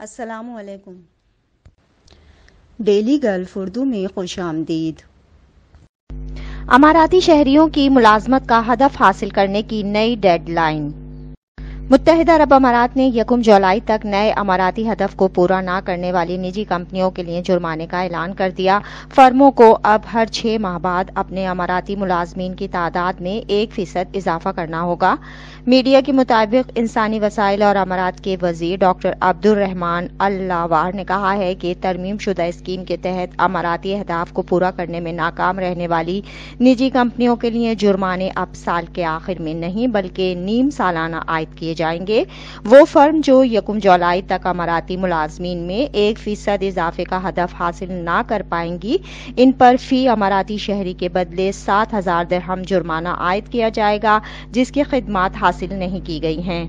السلام علیکم۔ Daily golf Urdu میں خوش آمدید۔ اماراتی شہریوں کی ملازمت کا ہدف حاصل کرنے کی نئی ڈیڈ لائن۔ متحدہ عرب امارات نے 1 جولائی تک نئے اماراتی ہدف کو پورا نہ کرنے والی نجی کمپنیوں کے لیے جرمانے کا اعلان کر دیا۔ فرموں کو اب ہر 6 ماہ بعد اپنے اماراتی ملازمین کی تعداد میں 1% اضافہ کرنا ہوگا۔ میڈیا کے مطابق انسانی وسائل اور امارات کے وزیر ڈاکٹر عبد الرحمان اللاوار نے کہا ہے کہ ترمیم شدہ اسکیم کے تحت اماراتی اہداف کو پورا کرنے میں ناکام رہنے والی نجی کمپنیوں کے لیے جرمانے اب سال کے آخر میں نہیں بلکہ نیم سالانہ عائد کیے جائیں گے۔ وہ فرم جو 1 جولائی تک اماراتی ملازمین میں 1% اضافے کا ہدف حاصل نہ کر پائیں گی، ان پر فی اماراتی شہری کے بدلے 7,000 درہم جرمانہ عائد کیا جائے گا جس کی خدمات حاصل نہیں کی گئی ہیں۔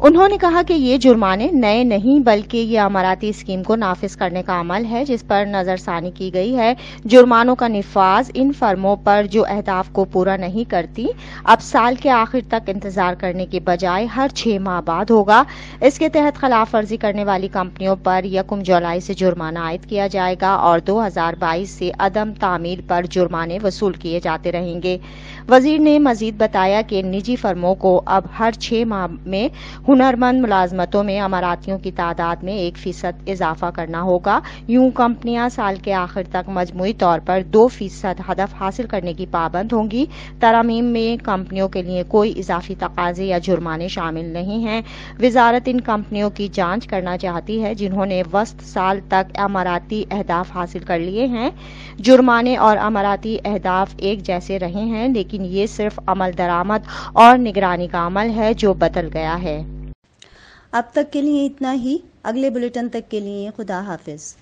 انہوں نے کہا کہ یہ جرمانے نئے نہیں بلکہ یہ اماراتی اسکیم کو نافذ کرنے کا عمل ہے جس پر نظر ثانی کی گئی ہے۔ جرمانوں کا نفاذ ان فرموں پر جو اہداف کو پورا نہیں کرتی اب سال کے آخر تک انتظار کرنے کے بجائے ہر 6 ماہ بعد ہوگا۔ اس کے تحت خلاف ورزی کرنے والی کمپنیوں پر 1 جولائی سے جرمانہ عائد کیا جائے گا اور 2022 سے عدم تعمیل پر جرمانے وصول کیے جاتے رہیں گے۔ وزیر نے مزید بتایا کہ نجی فرموں کو اب ہر 6 ماہ میں ہنرمند ملازمتوں میں اماراتیوں کی تعداد میں 1% اضافہ کرنا ہوگا۔ یوں کمپنیاں سال کے آخر تک مجموعی طور پر 2% ہدف حاصل کرنے کی پابند ہوں گی۔ ترامیم میں کمپنیوں کے لیے کوئی اضافی تقاضے یا جرمانے شامل نہیں ہیں۔ وزارت ان کمپنیوں کی جانچ کرنا چاہتی ہے جنہوں نے وسط سال تک اماراتی اہداف حاصل کر لیے ہیں۔ جرمانے اور اماراتی اہداف ایک جیسے رہے ہیں لیکن یہ صرف عمل درآمد اور نگرانی کا عمل ہے جو بدل گیا ہے۔ اب تک کے لیے اتنا ہی۔ اگلے بلیٹن تک کے لیے خدا حافظ۔